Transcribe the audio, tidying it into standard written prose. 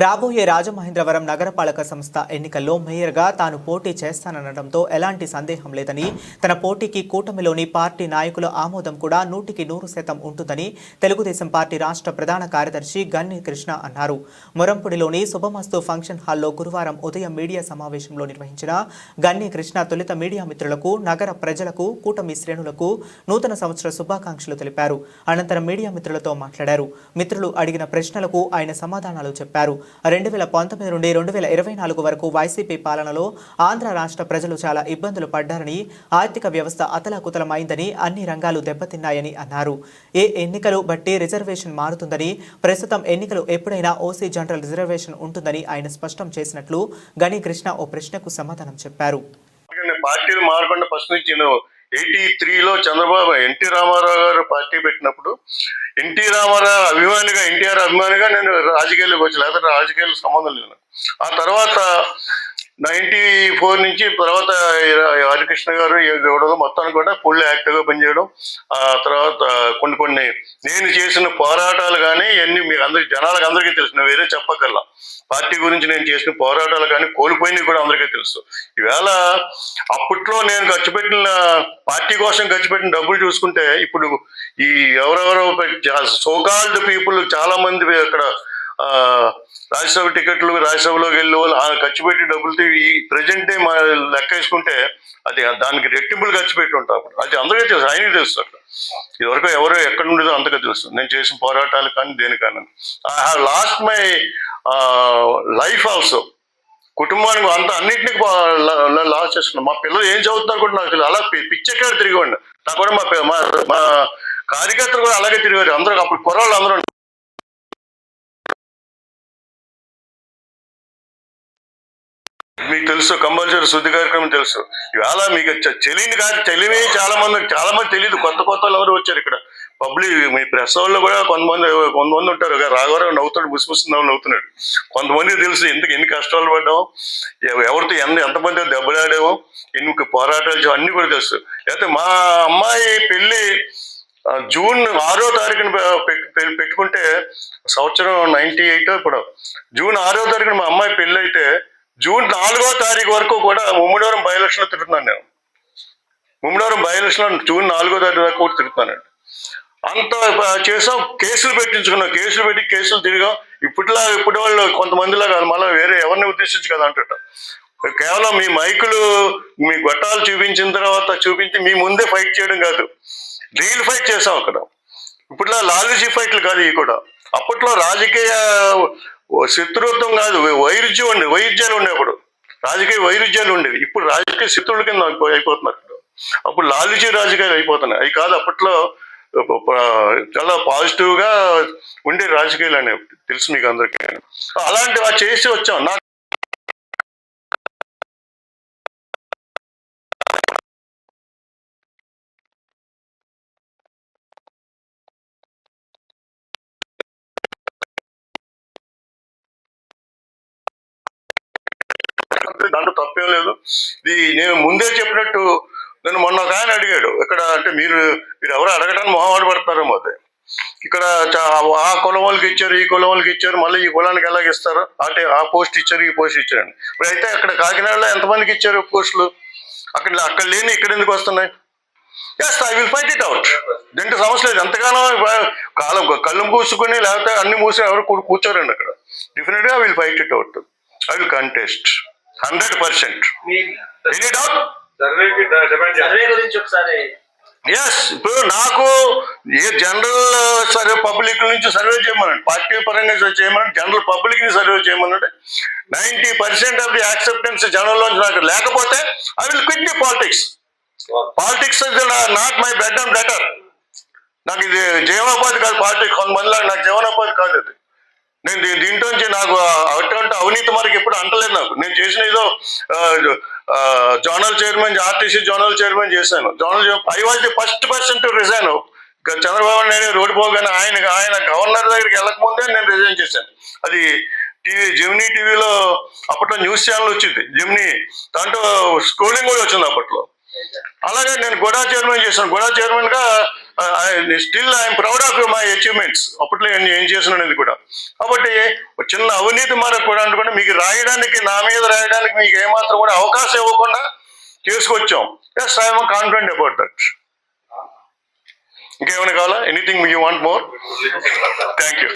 రాబోయే రాజమహేంద్రవరం నగరపాలక సంస్థ ఎన్నికల్లో మేయర్గా తాను పోటీ చేస్తాననడంతో ఎలాంటి సందేహం లేదని, తన పోటీకి కూటమిలోని పార్టీ నాయకుల ఆమోదం కూడా 100% ఉంటుందని తెలుగుదేశం పార్టీ రాష్ట్ర ప్రధాన కార్యదర్శి గన్ని కృష్ణ అన్నారు. మురంపుడిలోని శుభమస్తు ఫంక్షన్ హాల్లో గురువారం ఉదయం మీడియా సమావేశంలో నిర్వహించిన గన్ని కృష్ణ తొలుత మీడియా మిత్రులకు, నగర ప్రజలకు, కూటమి శ్రేణులకు నూతన సంవత్సర శుభాకాంక్షలు తెలిపారు. అనంతరం మీడియా మిత్రులతో మాట్లాడారు. మిత్రులు అడిగిన ప్రశ్నలకు ఆయన సమాధానాలు చెప్పారు. 2019 నుండి 2024 వరకు వైసీపీ పాలనలో ఆంధ్ర రాష్ట్ర ప్రజలు చాలా ఇబ్బందులు పడ్డారని, ఆర్థిక వ్యవస్థ అతలాకుతలమైందని, అన్ని రంగాలు దెబ్బతిన్నాయని అన్నారు. ఏ ఎన్నికలు బట్టి రిజర్వేషన్ మారుతుందని, ప్రస్తుతం ఎన్నికలు ఎప్పుడైనా ఓసీ జనరల్ రిజర్వేషన్ ఉంటుందని ఆయన స్పష్టం చేసినట్లు గని కృష్ణ ఓ ప్రశ్నకు సమాధానం చెప్పారు. పార్టీలు మారకుండా ఫస్ట్ నుంచి 83లో చంద్రబాబు ఎన్టీ రామారావు గారు పార్టీ పెట్టినప్పుడు ఎన్టీ రామారావు అభిమానిగా, ఎన్టీఆర్ అభిమానిగా నేను రాజకీయాల్లోకి వచ్చి, లేకపోతే రాజకీయాలకు సంబంధం లేదు. ఆ తర్వాత 94 నుంచి తర్వాత హరికృష్ణ గారు ఇవ్వడం, మొత్తానికి కూడా ఫుల్ యాక్టివ్గా పనిచేయడం. ఆ తర్వాత కొన్ని నేను చేసిన పోరాటాలు కానీ ఇవన్నీ మీకు అందరికి, జనాలకు అందరికీ తెలుసు, వేరే చెప్పకల్లా. పార్టీ గురించి నేను చేసిన పోరాటాలు కానీ కోల్పోయినవి కూడా అందరికీ తెలుసు. ఈవేళ అప్పట్లో నేను ఖర్చు పెట్టిన, పార్టీ కోసం ఖర్చు పెట్టిన డబ్బులు చూసుకుంటే, ఇప్పుడు ఈ ఎవరెవరో సోకాల్డ్ పీపుల్ చాలా మంది అక్కడ రాజ్యసభ టికెట్లు, రాజ్యసభలోకి వెళ్ళి వాళ్ళు ఖర్చు పెట్టి డబ్బులతో ఈ ప్రజెంట్ డే లెక్క వేసుకుంటే అది దానికి రెట్టింపులు ఖర్చు పెట్టి ఉంటాం. అది అందరికీ తెలుసు, ఆయనకి తెలుసు. అక్కడ ఇదివరకు ఎవరో ఎక్కడ ఉండేదో అంతగా తెలుసు, నేను చేసిన పోరాటాలు కానీ దేనికన్నా. I have lost my life also. కుటుంబానికి అన్నింటినీ లాస్ చేస్తున్నాం. మా పిల్లలు ఏం చదువుతున్నారు కూడా నాకు తెలియదు. అలా పిచ్చెక్కడ తిరిగివ్వండి. నాకు కూడా మా కార్యకర్తలు కూడా అలాగే తిరిగారు. అందరూ అప్పుడు కుర్రాళ్ళు అందరూ మీకు తెలుసు, కంపల్సరీ శుద్ధి కార్యక్రమం తెలుసు. ఇవాళ మీకు తెలివి చాలా మంది తెలియదు. కొత్త ఎవరు వచ్చారు ఇక్కడ. పబ్లిక్ మీ ప్రెస్ వాళ్ళు కూడా కొంతమంది ఉంటారు. రాఘవరావు నవ్వుతాడు, ముసిముసి నవ్వుతున్నాడు. కొంతమంది తెలుసు ఎన్ని కష్టాలు పడ్డామో, ఎవరితో ఎంతమంది దెబ్బలాడామో, ఎన్ని పోరాటాలు, అన్ని కూడా తెలుసు. లేకపోతే మా అమ్మాయి పెళ్లి జూన్ 6వ తారీఖున పెట్టుకుంటే, సంవత్సరం 98 ఇప్పుడు జూన్ 6వ తారీఖున మా అమ్మాయి పెళ్లి అయితే, జూన్ 4వ తారీఖు వరకు కూడా ముమ్మడివరం బై ఎలక్షన్లో తిరుగుతున్నాను నేను. ముమ్మడివరం బై ఎలక్షన్లో జూన్ 4వ తారీఖు వరకు కూడా తిరుగుతున్నానండి. అంత చేసాం. కేసులు పెట్టి కేసులు తిరిగాం. ఇప్పుడు వాళ్ళు కొంతమందిలాగా మళ్ళీ వేరే ఎవరిని ఉద్దేశించి కదా అంటట. కేవలం మీ మైకులు, మీ గొట్టాలు చూపించి మీ ముందే ఫైట్ చేయడం కాదు, రియల్ ఫైట్ చేసాం అక్కడ. ఇప్పుడులా లాలజీ ఫైట్లు కాదు ఇవి కూడా. అప్పట్లో రాజకీయ శత్రుత్వం కాదు, వైరుధ్యాలు ఉండేవి. అప్పుడు రాజకీయ వైరుధ్యాలు ఉండేవి. ఇప్పుడు రాజకీయ శత్రువుల కింద అయిపోతున్నారు. అప్పుడు లాలజీ రాజకీయాలు అయిపోతున్నాయి. అవి కాదు, అప్పట్లో చాలా పాజిటివ్గా ఉండే రాజకీయాలు అనేవి తెలుసు మీకు అందరికీ. అలాంటివి చేసి వచ్చాం. దాంట్లో తప్పేం లేదు. నేను ముందే చెప్పినట్టు, నేను మొన్న ఒక ఆయన అడిగాడు, ఇక్కడ అంటే మీరు ఎవరు అడగడానికి మొహమాట పడతారేమో. అదే ఇక్కడ ఆ కులం వాళ్ళకి ఇచ్చారు, ఈ కులం వాళ్ళకి ఇచ్చారు, మళ్ళీ ఈ కులానికి ఎలాగ ఇస్తారు, అంటే ఆ పోస్ట్ ఇచ్చారు, ఈ పోస్ట్ ఇచ్చారండి. ఇప్పుడు అయితే అక్కడ కాకినాడలో ఎంతమందికి ఇచ్చారు పోస్టులు? అక్కడ లేని ఇక్కడ ఎందుకు వస్తున్నాయి? Yes, I will fight it out. దీంట్లో సమస్య లేదు. ఎంతగానో కళ్ళు మూసుకుని లేకపోతే అన్ని మూసి ఎవరు కూర్చోరండి అక్కడ. డెఫినెట్గా I will fight it out. I will contest 100%. Any doubt? Yes. ఇప్పుడు నాకు ఏ జనరల్ సర్వే పబ్లిక్ నుంచి సర్వే చేయమన్నాడు, పార్టీ పరంగా చేయమన్నాడు, జనరల్ పబ్లిక్ ని సర్వే చేయమన్నాడు. 90% ఆఫ్ ది యాక్సెప్టెన్స్ జనరల్ నుంచి నాకు లేకపోతే I will quit the politics. Politics not my bread and butter. నాకు ఇది జీవనోపాధి కాదు పాలిటిక్స్. కొంతమందిలాగా నాకు జీవనోపాధి కాదు అది. నేను దీంట్లోంచి నాకు అటువంటి అవినీతి మనకి ఎప్పుడు అంటలేదు. నేను చేసిన ఏదో zonal chairman, RTC zonal chairman చేశాను. I was the first person to resign. Chandrababu Naidu road పోగానే ఆయన గవర్నర్ దగ్గరికి వెళ్ళకముందే నేను రిజైన్ చేశాను. అది జెమినీ టీవీలో అప్పట్లో న్యూస్ ఛానల్ వచ్చింది, జెమినీ. దాంట్లో స్క్రోలింగ్ కూడా వచ్చింది అప్పట్లో. అలాగే నేను గోడా చైర్మన్ చేశాను. గోడా చైర్మన్ గా still I'm proud of my achievements. అప్పట్లో నేను ఏం చేసినది కూడా. కాబట్టి చిన్న అవినీతి మరకు కూడా అనుకుంటే మీకు రాయడానికి, నా మీద రాయడానికి మీకు ఏమాత్రం కూడా అవకాశం ఇవ్వకుండా చేసుకొచ్చాం. Yes, I'm confident about that. ఇంకేమైనా కావాలా? Anything you want more? Thank you.